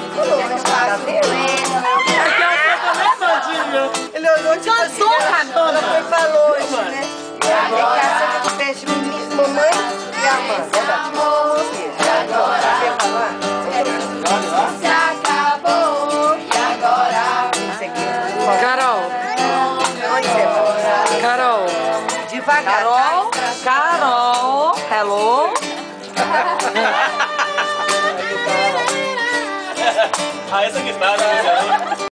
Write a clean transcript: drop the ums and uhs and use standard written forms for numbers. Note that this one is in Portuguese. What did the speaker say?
ficou longe, tá vendo? Ele olhou tipo assim, ela foi pra longe, né? E agora a Santa fecha mamãe e a mãe. Se acabou e agora. Carol. Onde você vai? Carol. Devagar. Carol. Carol. Hello. Ah, essa que está,